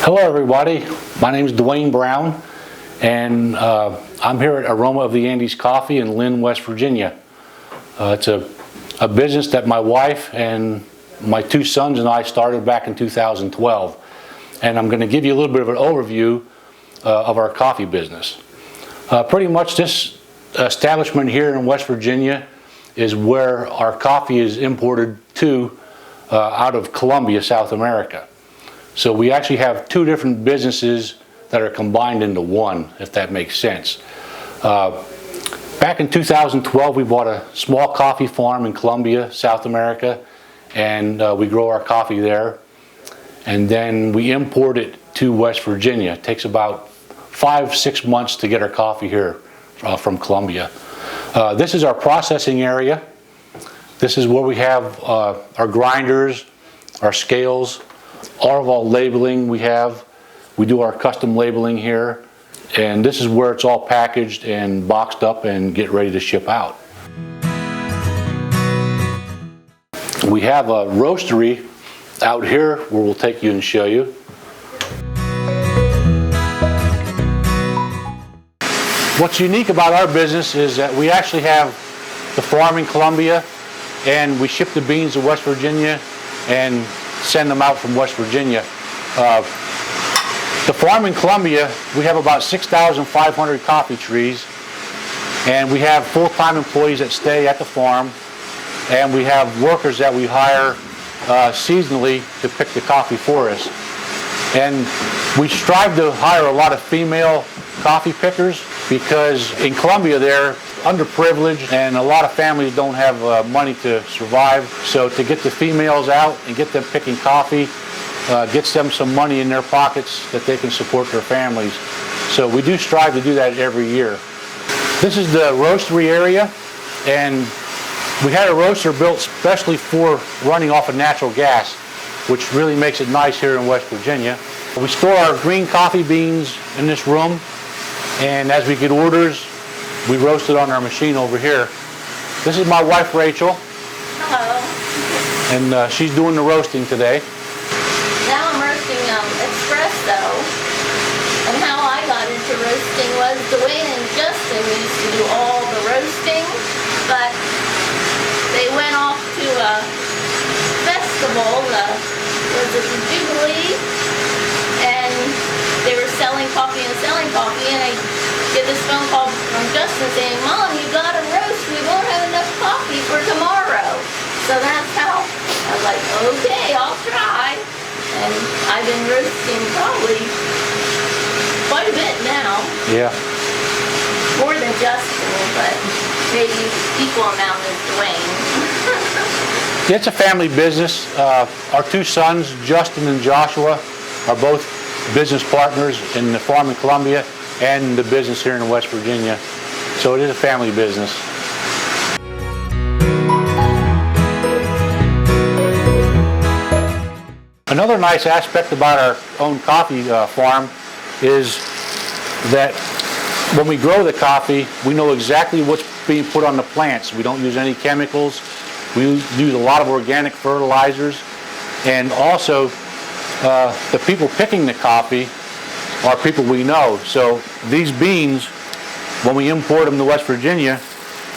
Hello everybody, my name is Dwayne Brown and I'm here at Aroma of the Andes Coffee in Lynn, West Virginia. It's a business that my wife and my two sons and I started back in 2012, and I'm going to give you a little bit of an overview of our coffee business. Pretty much this establishment here in West Virginia is where our coffee is imported to out of Colombia, South America. So we actually have two different businesses that are combined into one, if that makes sense. Back in 2012, we bought a small coffee farm in Colombia, South America, and we grow our coffee there. And then we import it to West Virginia. It takes about 5-6 months to get our coffee here from Colombia. This is our processing area. This is where we have our grinders, our scales, all of our labeling we have. We do our custom labeling here, and this is where it's all packaged and boxed up and get ready to ship out. We have a roastery out here where we'll take you and show you. What's unique about our business is that we actually have the farm in Colombia, and we ship the beans to West Virginia and send them out from West Virginia. The farm in Colombia, we have about 6,500 coffee trees, and we have full-time employees that stay at the farm, and we have workers that we hire seasonally to pick the coffee for us. And we strive to hire a lot of female coffee pickers because in Colombia they're underprivileged and a lot of families don't have money to survive. So to get the females out and get them picking coffee gets them some money in their pockets that they can support their families. So we do strive to do that every year. This is the roastery area, and we had a roaster built specially for running off of natural gas, which really makes it nice here in West Virginia. We store our green coffee beans in this room, and as we get orders, we roast it on our machine over here. This is my wife, Rachel. Hello. And she's doing the roasting today. Now I'm roasting espresso. And how I got into roasting was Dwayne and Justin used to do all the roasting, but they went off to a festival, was it the Jubilee? And they were selling coffee, and I get this phone call from Justin saying, "Mom, you gotta roast, we won't have enough coffee for tomorrow." So that's how I was like, okay, I'll try. And I've been roasting probably quite a bit now. Yeah. More than Justin, but maybe equal amount as Dwayne. It's a family business. Our two sons, Justin and Joshua, are both business partners in the farm in Colombia and the business here in West Virginia. So it is a family business. Another nice aspect about our own coffee farm is that when we grow the coffee, we know exactly what's being put on the plants. We don't use any chemicals. We use a lot of organic fertilizers, and also the people picking the coffee are people we know. So these beans, when we import them to West Virginia,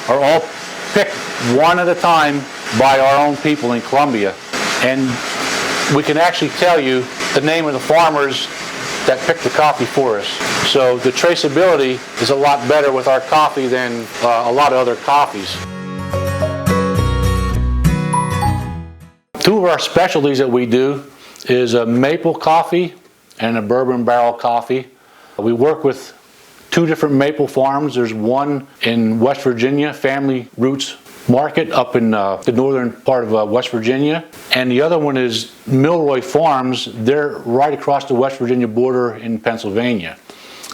are all picked one at a time by our own people in Colombia. And we can actually tell you the name of the farmers that picked the coffee for us. So the traceability is a lot better with our coffee than a lot of other coffees. Two of our specialties that we do is a maple coffee and a bourbon barrel coffee. We work with two different maple farms. There's one in West Virginia, Family Roots Market up in the northern part of West Virginia, and the other one is Milroy Farms. They're right across the West Virginia border in Pennsylvania.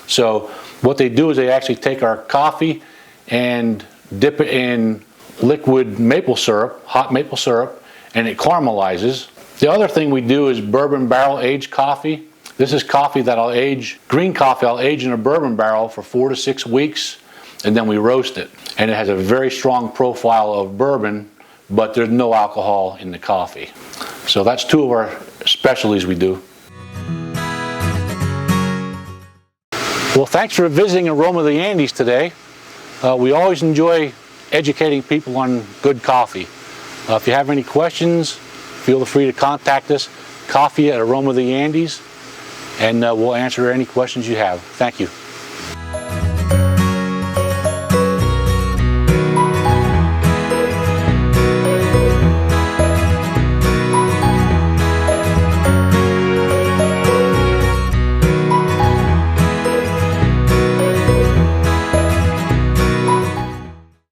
So what they do is they actually take our coffee and dip it in liquid maple syrup, hot maple syrup, and it caramelizes. The other thing we do is bourbon barrel aged coffee. This is coffee that I'll age, green coffee I'll age in a bourbon barrel for 4 to 6 weeks, and then we roast it. And it has a very strong profile of bourbon, but there's no alcohol in the coffee. So that's two of our specialties we do. Well, thanks for visiting Aroma of the Andes today. We always enjoy educating people on good coffee. If you have any questions, feel free to contact us, coffee@Aroma of the Andes, and we'll answer any questions you have. Thank you.